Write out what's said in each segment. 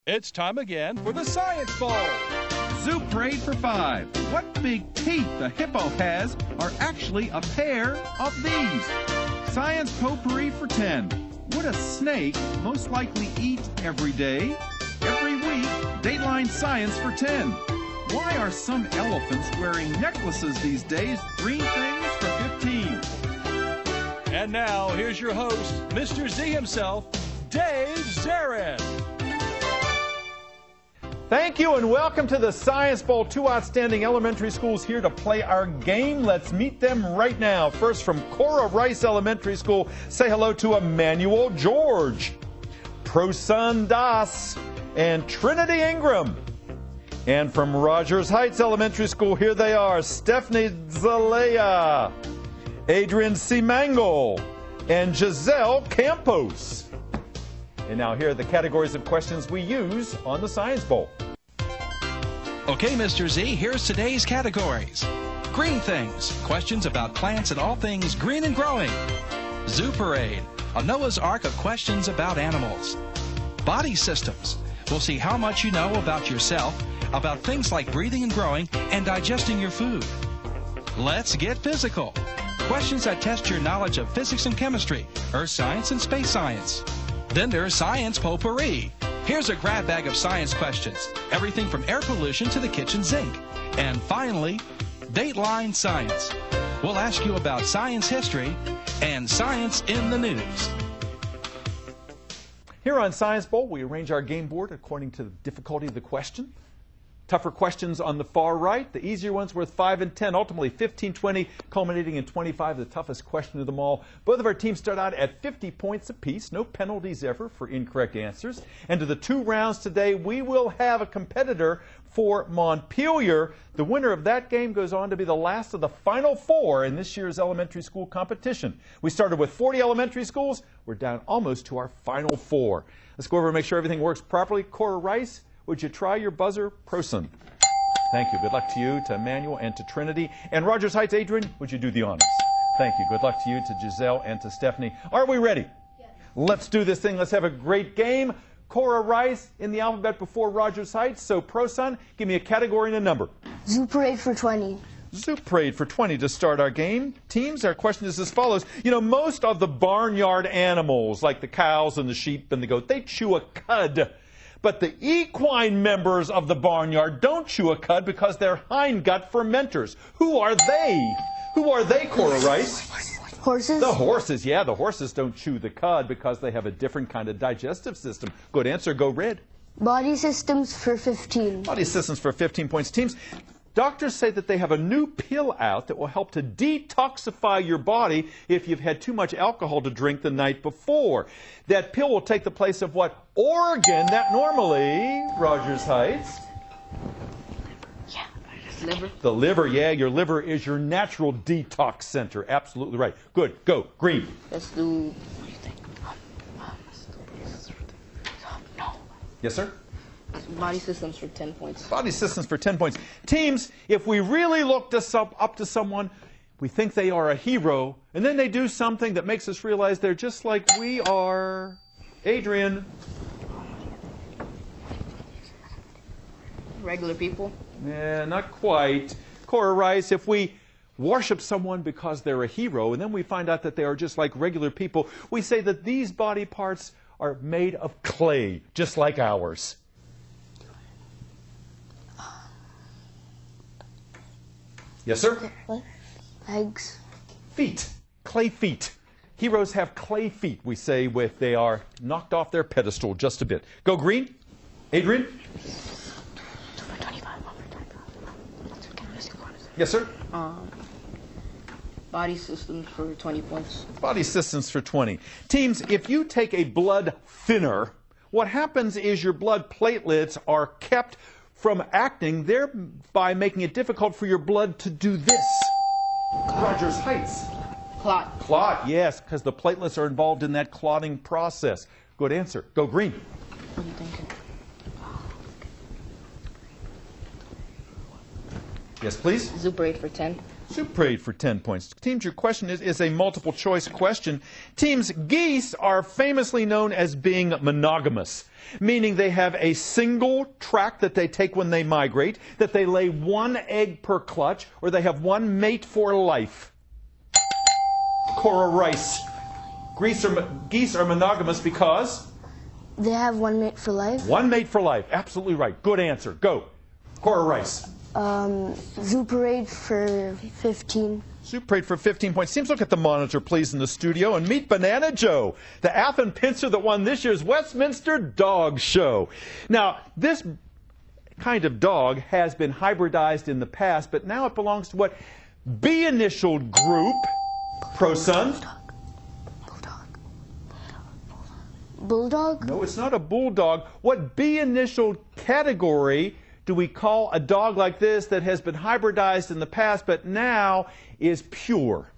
It's time again for the Science Bowl. Zoo Parade for 5. What big teeth the hippo has are actually a pair of these. Science Potpourri for 10. Would a snake most likely eat every day? Every week, Dateline Science for 10. Why are some elephants wearing necklaces these days? Green things for 15. And now, here's your host, Mr. Z himself, Dave Zarin. Thank you and welcome to the Science Bowl. 2 outstanding elementary schools here to play our game. Let's meet them right now. First from Cora Rice Elementary School, say hello to Emmanuel George, Prosun Das, and Trinity Ingram. And from Rogers Heights Elementary School, here they are, Stephanie Zalea, Adrian Simangle, and Giselle Campos. And now here are the categories of questions we use on the Science Bowl. Okay, Mr. Z, here's today's categories. Green things, questions about plants and all things green and growing. Zoo Parade, a Noah's Ark of questions about animals. Body systems, we'll see how much you know about yourself, about things like breathing and growing, and digesting your food. Let's get physical. Questions that test your knowledge of physics and chemistry, earth science and space science. Then there's Science Potpourri. Here's a grab bag of science questions, everything from air pollution to the kitchen sink. And finally, Dateline Science. We'll ask you about science history and science in the news. Here on Science Bowl, we arrange our game board according to the difficulty of the question. Tougher questions on the far right, the easier ones worth 5 and 10, ultimately 15, 20, culminating in 25, the toughest question of them all. Both of our teams start out at 50 points apiece, no penalties ever for incorrect answers. And to the 2 rounds today, we will have a competitor for Montpelier. The winner of that game goes on to be the last of the final 4 in this year's elementary school competition. We started with 40 elementary schools. We're down almost to our final 4. Let's go over and make sure everything works properly. Cora Rice, would you try your buzzer, Prosun? Thank you. Good luck to you, to Emmanuel, and to Trinity. And Rogers Heights, Adrian, would you do the honors? Thank you. Good luck to you, to Giselle, and to Stephanie. Are we ready? Yes. Let's do this thing. Let's have a great game. Cora Rice in the alphabet before Rogers Heights. So, Prosun, give me a category and a number. Zoo Parade for 20. Zoo Parade for 20 to start our game. Teams, our question is as follows. You know, most of the barnyard animals, like the cows and the sheep and the goat, they chew a cud. But the equine members of the barnyard don't chew a cud because they're hindgut fermenters. Who are they? Who are they, Cora Rice? Horses? The horses, yeah. The horses don't chew the cud because they have a different kind of digestive system. Good answer. Go red. Body systems for 15. Body systems for 15 points. Teams, doctors say that they have a new pill out that will help to detoxify your body if you've had too much alcohol to drink the night before. That pill will take the place of what organ that normally, Rogers Heights? Yeah, liver. The liver, yeah. Your liver is your natural detox center. Absolutely right. Good. Go. Green. Let's do... What do you think? No. Yes, sir? Body systems for 10 points. Body systems for 10 points. Teams, if we really look up to someone, we think they are a hero, and then they do something that makes us realize they're just like we are. Adrian. Regular people? Yeah, not quite. Cora Rice, if we worship someone because they're a hero, and then we find out that they are just like regular people, we say that these body parts are made of clay, just like ours. Yes, sir? Legs. Feet. Clay feet. Heroes have clay feet, we say, with they are knocked off their pedestal just a bit. Go green. Adrian? Yes, sir? Body systems for 20 points. Body systems for 20. Teams, if you take a blood thinner, what happens is your blood platelets are kept from acting, thereby making it difficult for your blood to do this. Rogers Heights. Clot. Clot, yes, because the platelets are involved in that clotting process. Good answer. Go green. What are you thinking? Yes, please. Zoo Parade for 10. Soup parade for 10 points. Teams, your question is a multiple choice question. Teams, geese are famously known as being monogamous, meaning they have a single track that they take when they migrate, that they lay one egg per clutch, or they have one mate for life. Cora Rice. Geese are monogamous because? They have one mate for life. One mate for life. Absolutely right. Good answer. Go. Cora Rice. Zoo parade for 15. Soup parade for 15 points. Teams, look at the monitor, please, in the studio, and meet Banana Joe, the Athens pincer that won this year's Westminster Dog Show. Now, this kind of dog has been hybridized in the past, but now it belongs to what B-initialed group? Pro-son? Bulldog? No, it's not a bulldog. What B-initialed category do we call a dog like this that has been hybridized in the past but now is pure?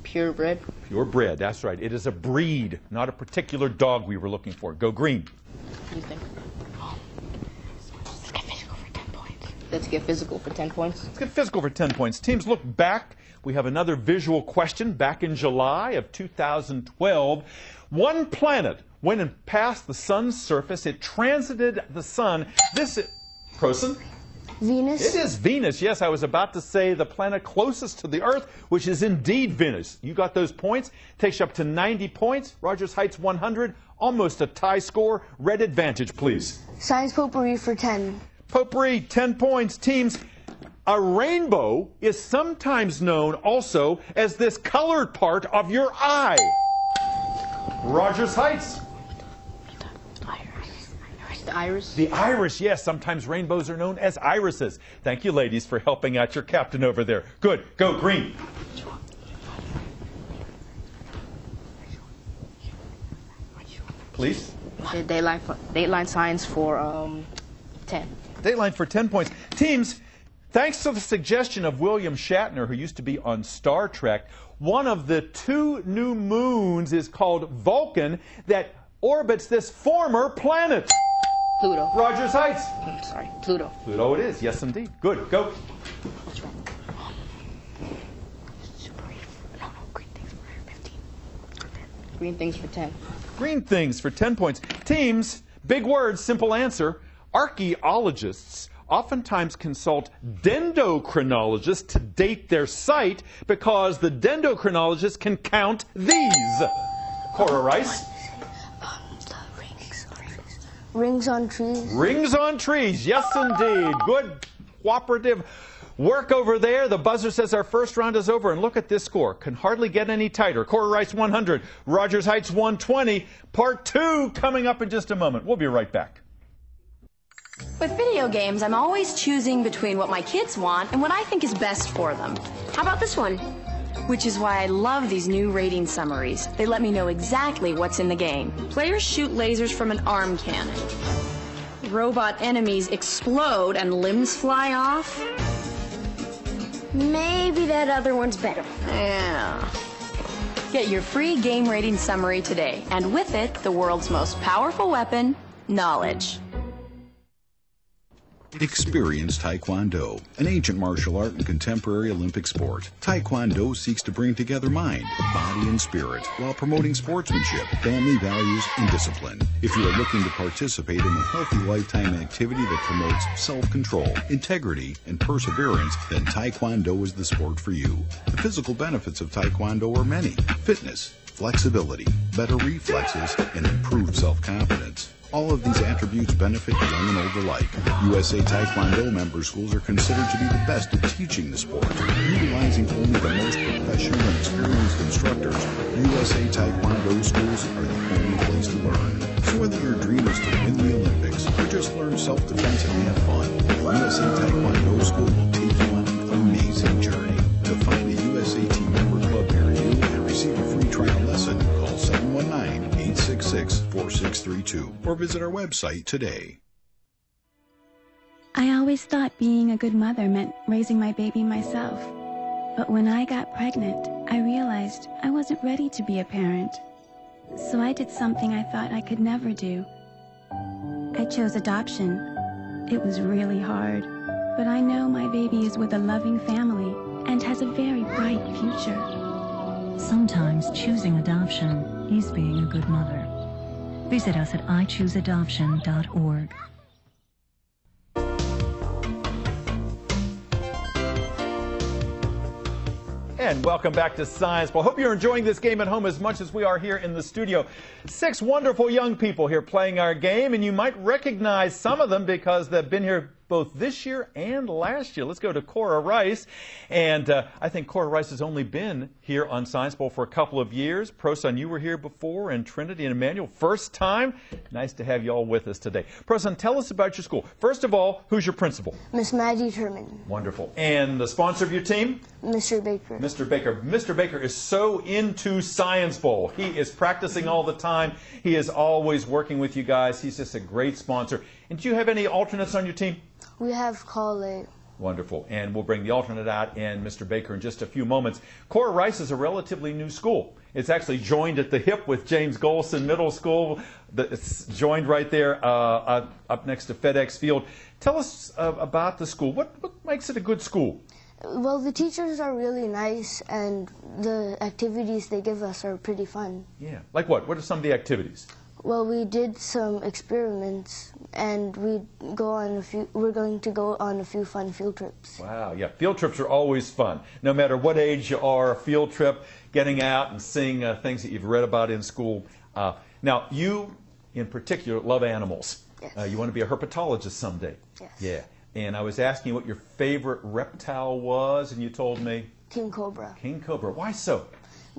Purebred. Purebred, that's right. It is a breed, not a particular dog we were looking for. Go green. What do you think? Let's get physical for 10 points. Let's get physical for 10 points. Let's get physical for 10 points. Teams, look back. We have another visual question back in July of 2012. One planet went and passed the sun's surface. It transited the sun. This is... Prosen? Venus? It is Venus. Yes, I was about to say the planet closest to the Earth, which is indeed Venus. You got those points. Takes you up to 90 points. Rogers Heights 100. Almost a tie score. Red advantage, please. Science potpourri for 10. Potpourri, 10 points. Teams, a rainbow is sometimes known also as this colored part of your eye. Rogers Heights. The iris? The iris, yes. Sometimes rainbows are known as irises. Thank you, ladies, for helping out your captain over there. Good. Go green. Please. Dateline science for 10. Dateline for 10 points. Teams, thanks to the suggestion of William Shatner, who used to be on Star Trek, one of the 2 new moons is called Vulcan that orbits this former planet. Pluto. Rogers Heights. Sorry, Pluto. Pluto it is. Yes, indeed. Good. Go. What's wrong? No, green things for 15. Green things for 10. Green things for 10 points. Teams, big words, simple answer. Archaeologists oftentimes consult dendrochronologists to date their site because the dendrochronologists can count these. Cora Rice. Rings on trees. Rings on trees. Yes, indeed. Good cooperative work over there. The buzzer says our first round is over. And look at this score. Can hardly get any tighter. Cora Rice 100. Rogers Heights 120. Part 2 coming up in just a moment. We'll be right back. With video games, I'm always choosing between what my kids want and what I think is best for them. How about this one? Which is why I love these new rating summaries. They let me know exactly what's in the game. Players shoot lasers from an arm cannon. Robot enemies explode and limbs fly off. Maybe that other one's better. Yeah. Get your free game rating summary today, and with it, the world's most powerful weapon, knowledge. Experience Taekwondo, an ancient martial art and contemporary Olympic sport. Taekwondo seeks to bring together mind, body, and spirit while promoting sportsmanship, family values, and discipline. If you are looking to participate in a healthy lifetime activity that promotes self-control, integrity, and perseverance, then Taekwondo is the sport for you. The physical benefits of Taekwondo are many: fitness, flexibility, better reflexes, and improved self-confidence. All of these attributes benefit young and old alike. USA Taekwondo member schools are considered to be the best at teaching the sport. Utilizing only the most professional and experienced instructors, USA Taekwondo schools are the only place to learn. So whether your dream is to win the Olympics or just learn self-defense and have fun, USA Taekwondo School will take you on an amazing journey. To find a USAT member club near you and receive a free trial lesson, call 719-866-4632 or visit our website today. I always thought being a good mother meant raising my baby myself. But when I got pregnant, I realized I wasn't ready to be a parent. So I did something I thought I could never do. I chose adoption. It was really hard, but I know my baby is with a loving family, and has a very bright future. Sometimes choosing adoption is being a good mother. Visit us at ichooseadoption.org. And welcome back to Science Bowl. Hope you're enjoying this game at home as much as we are here in the studio. 6 wonderful young people here playing our game, and you might recognize some of them because they've been here both this year and last year. Let's go to Cora Rice. And I think Cora Rice has only been here on Science Bowl for a couple of years. Proson, you were here before, and Trinity and Emmanuel, first time. Nice to have you all with us today. Proson, tell us about your school. First of all, who's your principal? Miss Maddie Turman. Wonderful. And the sponsor of your team? Mr. Baker. Mr. Baker. Mr. Baker is so into Science Bowl. He is practicing all the time. He is always working with you guys. He's just a great sponsor. And do you have any alternates on your team? We have Collie. Wonderful. And we'll bring the alternate out and Mr. Baker in just a few moments. Cora Rice is a relatively new school. It's actually joined at the hip with James Golson Middle School. It's joined right there up next to FedEx Field. Tell us about the school. What makes it a good school? Well, the teachers are really nice, and the activities they give us are pretty fun. Yeah. Like what? What are some of the activities? Well, we did some experiments, and we're going to go on a few fun field trips. Wow, yeah, field trips are always fun. No matter what age you are, a field trip, getting out and seeing things that you've read about in school. Now, you, in particular, love animals. Yes. You want to be a herpetologist someday. Yes. Yeah. And I was asking you what your favorite reptile was, and you told me? King Cobra. King Cobra. Why so?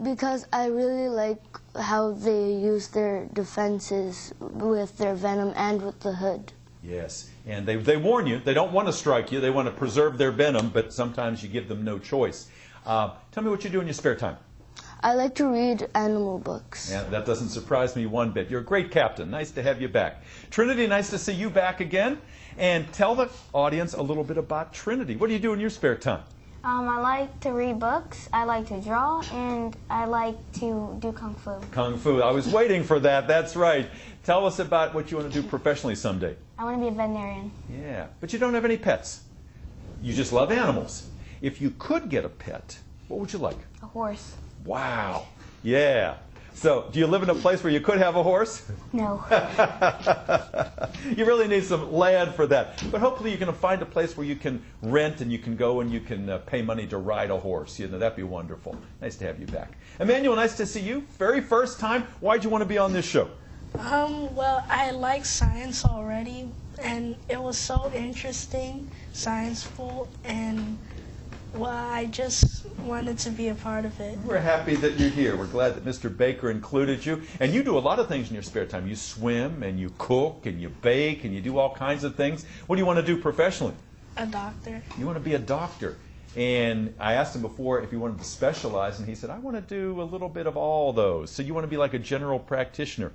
Because I really like how they use their defenses with their venom and with the hood. Yes, and they warn you. They don't want to strike you. They want to preserve their venom, but sometimes you give them no choice. Tell me what you do in your spare time. I like to read animal books. Yeah, that doesn't surprise me one bit. You're a great captain. Nice to have you back. Trinity, nice to see you back again. And tell the audience a little bit about Trinity. What do you do in your spare time? I like to read books, I like to draw, and I like to do Kung Fu. Kung Fu. I was waiting for that. That's right. Tell us about what you want to do professionally someday. I want to be a veterinarian. Yeah, but you don't have any pets. You just love animals. If you could get a pet, what would you like? A horse. Wow. Yeah. So, do you live in a place where you could have a horse? No. You really need some land for that. But hopefully you can find a place where you can rent and you can go and you can pay money to ride a horse. You know, that'd be wonderful. Nice to have you back. Emmanuel, nice to see you. Very first time. Why'd you want to be on this show? Well, I like science already, and it was so interesting, scienceful, and well, I just wanted to be a part of it. We're happy that you're here. We're glad that Mr. Baker included you. And you do a lot of things in your spare time. You swim, and you cook, and you bake, and you do all kinds of things. What do you want to do professionally? A doctor. You want to be a doctor. And I asked him before if he wanted to specialize, and he said, I want to do a little bit of all those. So you want to be like a general practitioner.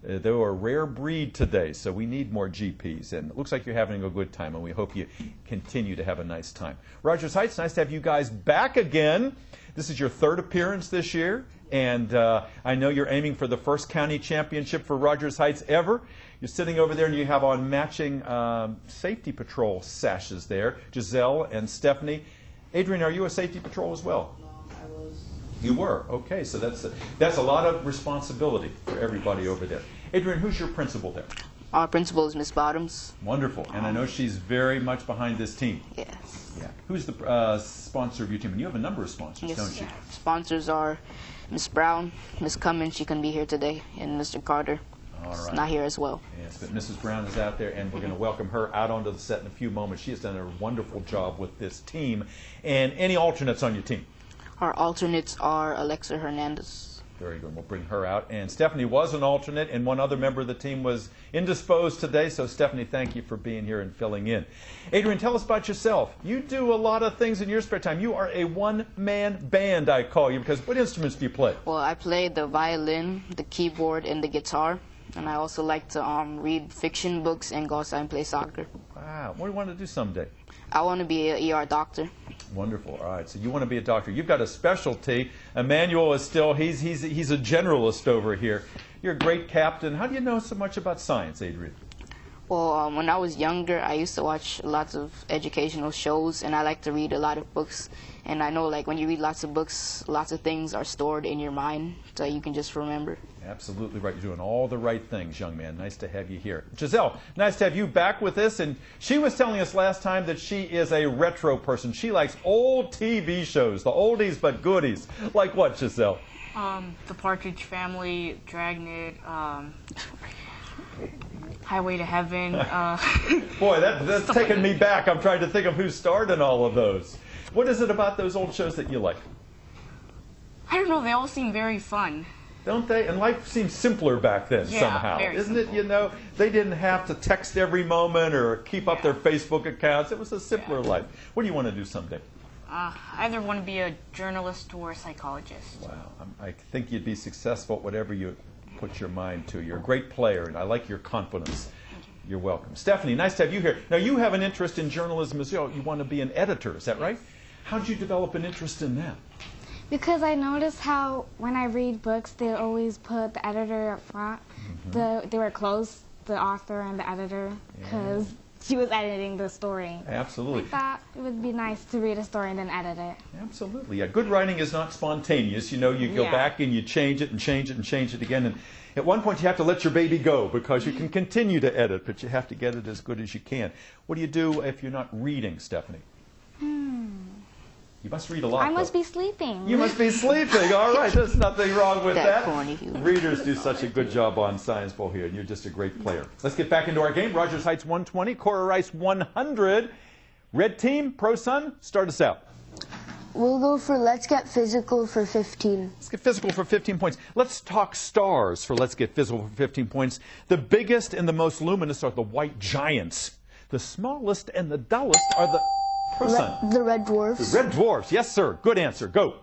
They're a rare breed today, so we need more GPs. And it looks like you're having a good time, and we hope you continue to have a nice time. Rogers Heights, nice to have you guys back again. This is your third appearance this year, and I know you're aiming for the first county championship for Rogers Heights ever. You're sitting over there, and you have on matching safety patrol sashes there, Giselle and Stephanie. Adrian, are you a safety patrol as well? You were. Okay, so that's a lot of responsibility for everybody over there. Adrian, who's your principal there? Our principal is Miss Bottoms. Wonderful. And I know she's very much behind this team. Yes. Yeah. Who's the sponsor of your team? And you have a number of sponsors, Yes. don't you? Sponsors are Miss Brown, Miss Cummins, she couldn't be here today, and Mr. Carter. All right. Not here as well. Yes, but Mrs. Brown is out there, and we're going to welcome her out onto the set in a few moments. She has done a wonderful job with this team. And any alternates on your team? Our alternates are Alexa Hernandez. Very good. We'll bring her out. And Stephanie was an alternate, and one other member of the team was indisposed today. So, Stephanie, thank you for being here and filling in. Adrian, tell us about yourself. You do a lot of things in your spare time. You are a one-man band, I call you, because what instruments do you play? Well, I play the violin, the keyboard, and the guitar. And I also like to read fiction books and go outside and play soccer. Wow. What do you want to do someday? I want to be an ER doctor. Wonderful. All right. So you want to be a doctor. You've got a specialty. Emmanuel is still, he's a generalist over here. You're a great captain. How do you know so much about science, Adrian? Well, when I was younger, I used to watch lots of educational shows, and I like to read a lot of books. And I know, like, when you read lots of books, lots of things are stored in your mind, so you can just remember. Absolutely right. You're doing all the right things, young man. Nice to have you here. Giselle, nice to have you back with us. And she was telling us last time that she is a retro person. She likes old TV shows, the oldies but goodies. Like what, Giselle? The Partridge Family, Dragnet, Highway to Heaven. Boy, that's taking me back. I'm trying to think of who starred in all of those. What is it about those old shows that you like? I don't know. They all seem very fun. Don't they? And life seemed simpler back then somehow. Isn't it? You know, they didn't have to text every moment or keep up their Facebook accounts. It was a simpler life. What do you want to do someday? I either want to be a journalist or a psychologist. Wow. I think you'd be successful at whatever you put your mind to. You're a great player, and I like your confidence. You're welcome. Stephanie, nice to have you here. Now, you have an interest in journalism as well. You want to be an editor, is that right? How did you develop an interest in that? Because I noticed how when I read books, they always put the editor up front. They were close, the author and the editor, because she was editing the story. Absolutely. I thought it would be nice to read a story and then edit it. Absolutely. Yeah, good writing is not spontaneous. You know, you go back and you change it and change it and change it again. And at one point you have to let your baby go because you can continue to edit, but you have to get it as good as you can. What do you do if you're not reading, Stephanie? You must read a lot. I must be sleeping. You must be sleeping. All right. There's nothing wrong with that. Readers do such a good job on Science Bowl here, and you're just a great player. Let's get back into our game. Rogers Heights 120, Cora Rice 100. Red team, Pro Sun, start us out. We'll go for Let's Get Physical for 15. Let's get physical for 15 points. Let's talk stars for Let's Get Physical for 15 points. The biggest and the most luminous are the white giants. The smallest and the dullest are the The red dwarfs. The red dwarfs, yes, sir. Good answer. Go.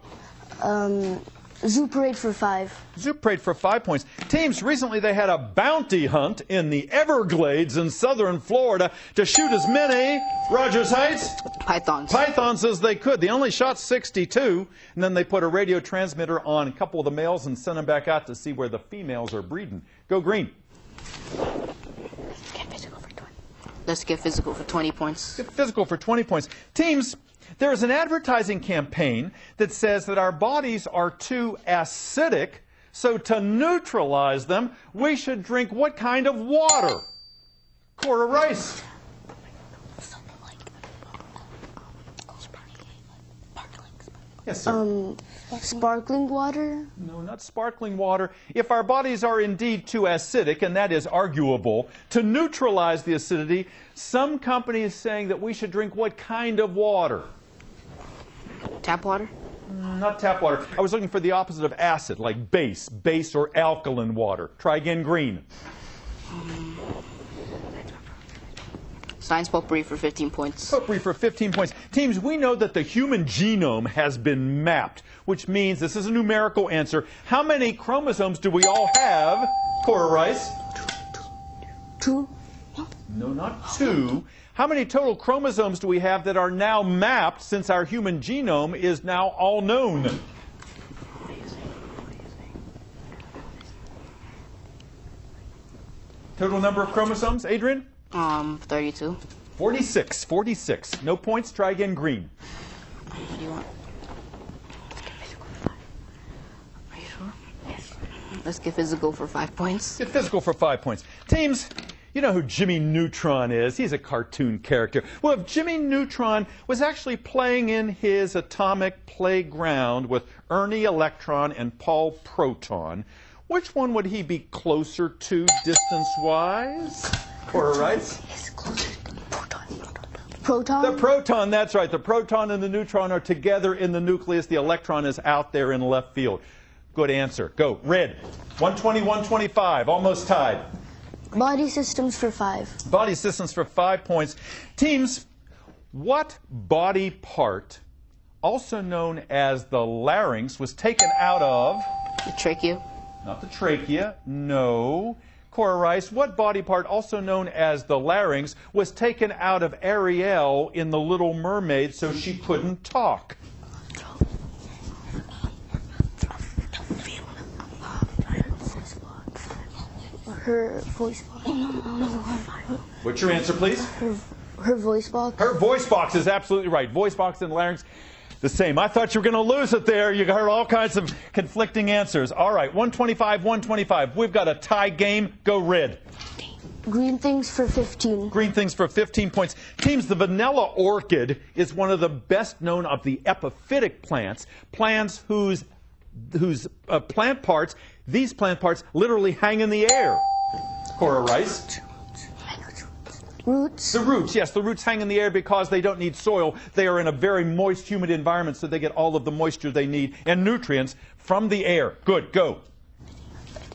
Zoo Parade for 5. Zoo Parade for 5 points. Teams, recently they had a bounty hunt in the Everglades in southern Florida to shoot as many, Rogers Heights? Pythons as they could. They only shot 62, and then they put a radio transmitter on a couple of the males and sent them back out to see where the females are breeding. Go green. Let's get physical for 20 points. Get physical for 20 points. Teams, there is an advertising campaign that says that our bodies are too acidic, so to neutralize them, we should drink what kind of water? Cora Rice. Yes, sir. Sparkling water? No, not sparkling water. If our bodies are indeed too acidic, and that is arguable, to neutralize the acidity, some company is saying that we should drink what kind of water? Tap water? Not tap water. I was looking for the opposite of acid, like base or alkaline water. Try again, green. Science potpourri for 15 points. Potpourri for 15 points. Teams, we know that the human genome has been mapped, which means this is a numerical answer. How many chromosomes do we all have? Cora Rice? 2. No, not 2. How many total chromosomes do we have that are now mapped since our human genome is now all known? Total number of chromosomes, Adrian? 32. 46. No points. Try again, green. What do you want? Are you sure? Yes. Let's get physical for 5 points. Get physical for 5 points. Teams, you know who Jimmy Neutron is. He's a cartoon character. Well, if Jimmy Neutron was actually playing in his atomic playground with Ernie Electron and Paul Proton, which one would he be closer to distance-wise? Cora Rice? He's closer to the proton. Proton? The proton, that's right. The proton and the neutron are together in the nucleus. The electron is out there in left field. Good answer. Go. Red. 120, 125. Almost tied. Body systems for 5. Body systems for 5 points. Teams, what body part, also known as the larynx, was taken out of? The trachea. Not the trachea. No. Cora Rice, what body part, also known as the larynx, was taken out of Ariel in The Little Mermaid so she couldn't talk? Her voice box. What's your answer, please? Her voice box. Her voice box is absolutely right. Voice box and larynx, the same. I thought you were going to lose it there. You heard all kinds of conflicting answers. All right, 125, 125. We've got a tie game. Go red. Green things for 15. Green things for 15 points. Teams, the vanilla orchid is one of the best known of the epiphytic plants. Plants whose plant parts, these plant parts, literally hang in the air. Cora Rice. Roots. The roots, yes, the roots hang in the air because they don't need soil. They are in a very moist, humid environment, so they get all of the moisture they need and nutrients from the air. Good, go.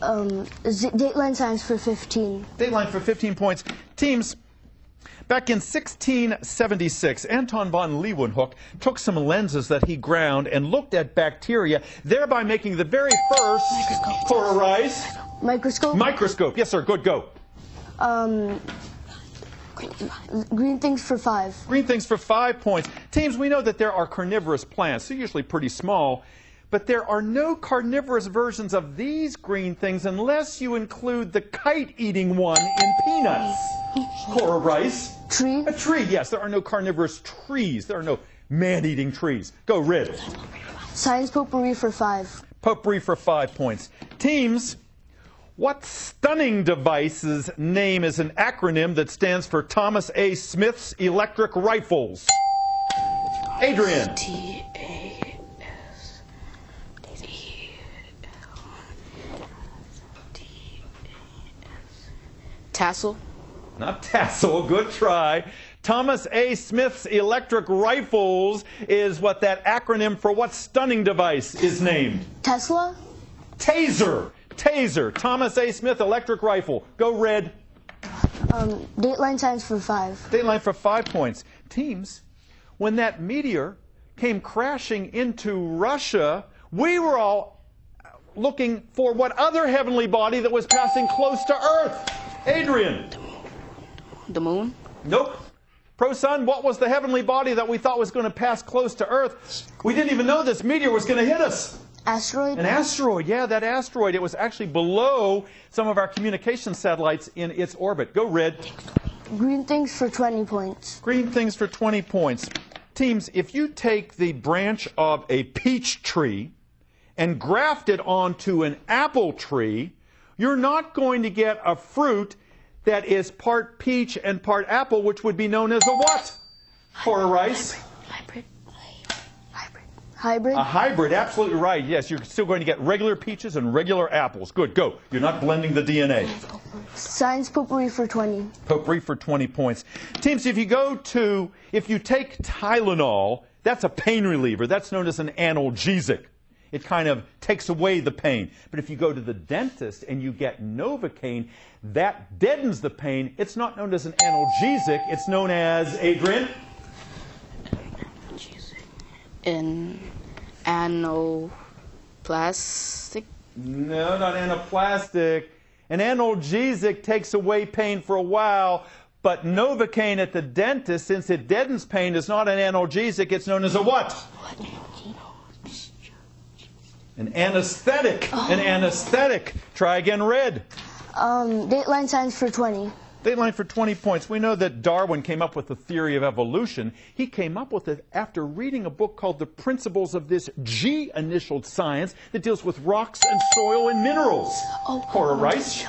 Dateline science for 15. Dateline for 15 points. Teams, back in 1676, Anton von Leeuwenhoek took some lenses that he ground and looked at bacteria, thereby making the very first... Cora Rice. Microscope. Microscope. Yes, sir. Good, go. Green things for 5. Green things for 5 points. Teams, we know that there are carnivorous plants. They're usually pretty small. But there are no carnivorous versions of these green things unless you include the kite-eating one in peanuts. Cora Rice. Tree. A tree, yes. There are no carnivorous trees. There are no man-eating trees. Go, red. Science potpourri for 5. Potpourri for 5 points. Teams, what stunning device's name is an acronym that stands for Thomas A. Smith's Electric Rifles? Adrian. Tassel? Not tassel, good try. Thomas A. Smith's Electric Rifles is what that acronym for what stunning device is named? Tesla? Taser. Taser. Thomas A. Smith Electric Rifle. Go red. Dateline science for 5. Dateline for 5 points. Teams, when that meteor came crashing into Russia, we were all looking for what other heavenly body that was passing close to Earth? Adrian. The moon? Nope. Pro-Son, what was the heavenly body that we thought was going to pass close to Earth? We didn't even know this meteor was going to hit us. Asteroid? An asteroid, yeah, that asteroid. It was actually below some of our communication satellites in its orbit. Go, red. Green things for 20 points. Green things for 20 points. Teams, if you take the branch of a peach tree and graft it onto an apple tree, you're not going to get a fruit that is part peach and part apple, which would be known as a what? Cora Rice? Hybrid? A hybrid, absolutely right. Yes, you're still going to get regular peaches and regular apples. Good, go. You're not blending the DNA. Science potpourri for 20. Potpourri for 20 points. Teams, if you take Tylenol, that's a pain reliever. That's known as an analgesic. It kind of takes away the pain. But if you go to the dentist and you get Novocaine, that deadens the pain. It's not known as an analgesic. It's known as, Adrian? An anaplastic? No, not anaplastic. An analgesic takes away pain for a while, but Novocaine at the dentist, since it deadens pain, is not an analgesic. It's known as a what? An anesthetic. Oh. An anesthetic. Try again, red. Dateline science for 20. Dateline for 20 points. We know that Darwin came up with the theory of evolution. He came up with it after reading a book called The Principles of this G-initialed science that deals with rocks and soil and minerals. Oh, Cora Rice?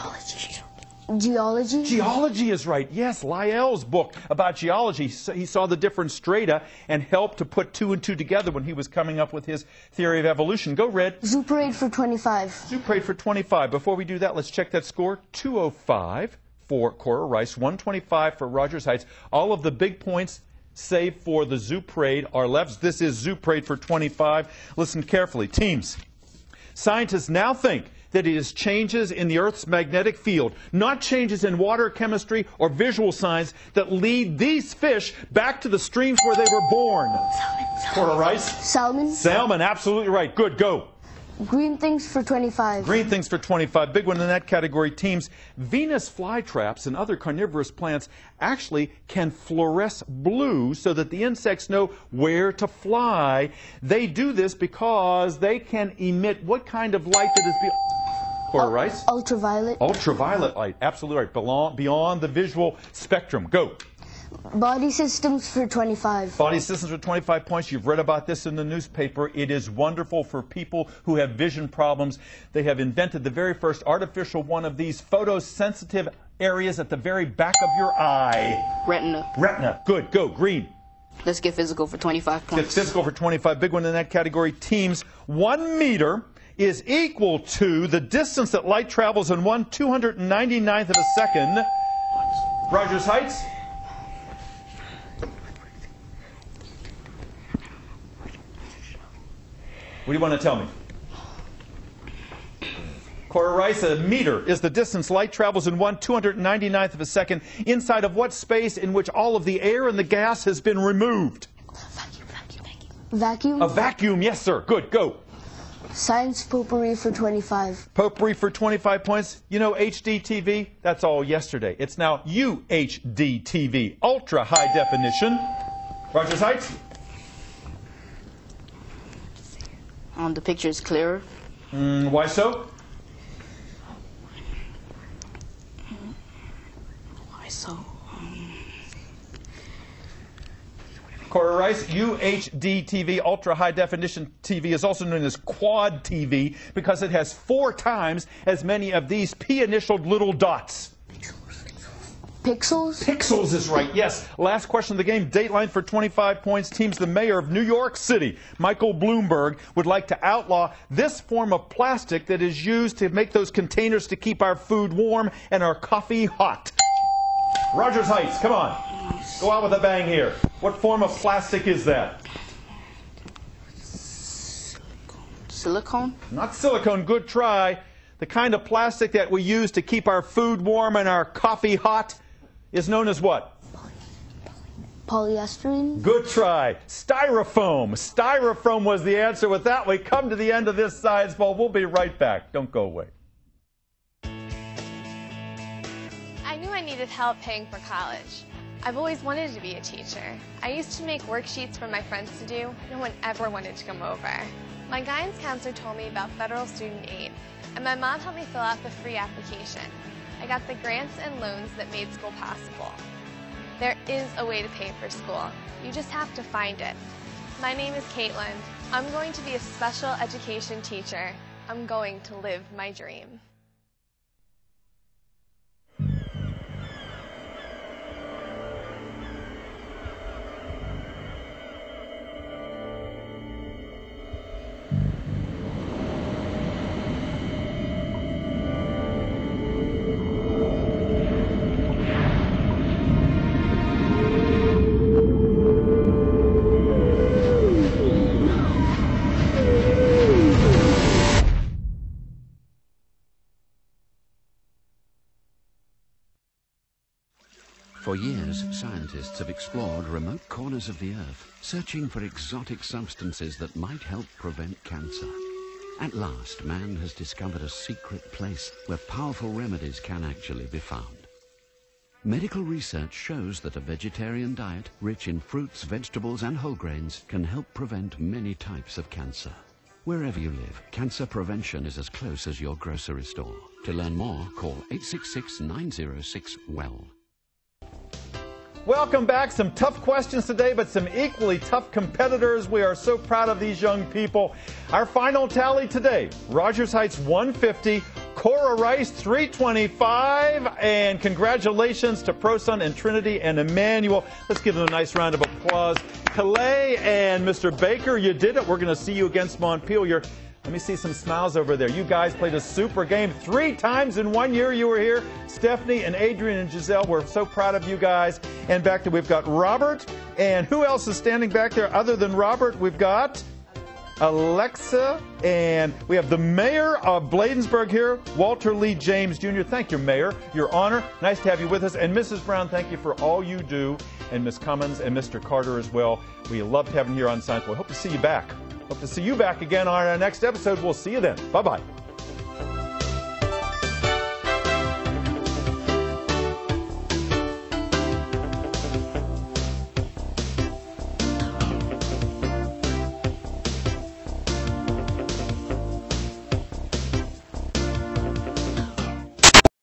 Geology? Geology is right. Yes, Lyell's book about geology. He saw the different strata and helped to put 2 and 2 together when he was coming up with his theory of evolution. Go, red. Zoo parade for 25. Zoo parade for 25. Before we do that, let's check that score. 205 for Cora Rice, 125 for Rogers Heights. All of the big points, save for the zoo parade, are left. This is zoo parade for 25. Listen carefully. Teams, scientists now think that it is changes in the Earth's magnetic field, not changes in water chemistry or visual signs, that lead these fish back to the streams where they were born. Cora Rice? Salmon? Salmon, absolutely right. Good, go. Green things for 25. Green things for 25. Big one in that category. Teams, Venus flytraps and other carnivorous plants actually can fluoresce blue so that the insects know where to fly. They do this because they can emit what kind of light that is... Cora Rice? Ultraviolet. Ultraviolet light, absolutely right. Beyond the visual spectrum. Go. Body systems for 25. Body systems for 25 points. You've read about this in the newspaper. It is wonderful for people who have vision problems. They have invented the very first artificial one of these photosensitive areas at the very back of your eye. Retina. Retina. Good. Go. Green. Let's get physical for 25 points. Get physical for 25. Big one in that category. Teams. 1 meter is equal to the distance that light travels in 1/299th of a second. Rogers Heights. What do you want to tell me? Cora Rice, a meter is the distance light travels in 1/299th of a second inside of what space in which all of the air and the gas has been removed? Vacuum. A vacuum, yes, sir. Good, go. Science potpourri for 25. Potpourri for 25 points. You know HD TV? That's all yesterday. It's now UHD TV, ultra high definition. Rogers Heights. The picture is clearer. Why so? Why so? Cora Rice, UHD TV, ultra high definition TV, is also known as quad TV because it has 4 times as many of these P-initialed little dots. Pixels? Pixels is right, yes. Last question of the game, Dateline for 25 points. Teams the mayor of New York City, Michael Bloomberg, would like to outlaw this form of plastic that is used to make those containers to keep our food warm and our coffee hot. Rogers Heights, come on. Go out with a bang here. What form of plastic is that? Silicone? Not silicone, good try. The kind of plastic that we use to keep our food warm and our coffee hot is known as what? Polyester. Good try. Styrofoam. Styrofoam was the answer. With that, we come to the end of this Science Bowl. We'll be right back. Don't go away. I knew I needed help paying for college. I've always wanted to be a teacher. I used to make worksheets for my friends to do. No one ever wanted to come over. My guidance counselor told me about federal student aid, and my mom helped me fill out the free application. I got the grants and loans that made school possible. There is a way to pay for school. You just have to find it. My name is Caitlin. I'm going to be a special education teacher. I'm going to live my dream. For years, scientists have explored remote corners of the Earth, searching for exotic substances that might help prevent cancer. At last, man has discovered a secret place where powerful remedies can actually be found. Medical research shows that a vegetarian diet, rich in fruits, vegetables and whole grains, can help prevent many types of cancer. Wherever you live, cancer prevention is as close as your grocery store. To learn more, call 866-906-WELL. Welcome back. Some tough questions today, but some equally tough competitors. We are so proud of these young people. Our final tally today, Rogers Heights 150, Cora Rice 325, and congratulations to Prosun and Trinity and Emmanuel. Let's give them a nice round of applause. Calais and Mr. Baker, you did it. We're going to see you against Montpelier. Let me see some smiles over there. You guys played a super game. 3 times in 1 year you were here. Stephanie and Adrian and Giselle, we're so proud of you guys. And back there we've got Robert. And who else is standing back there other than Robert? We've got Alexa. And we have the mayor of Bladensburg here, Walter Lee James Jr. Thank you, Mayor. Your honor. Nice to have you with us. And Mrs. Brown, thank you for all you do. And Miss Cummins and Mr. Carter as well. We loved having you here on Science Bowl. Hope to see you back. Hope to see you back again on our next episode. We'll see you then. Bye-bye.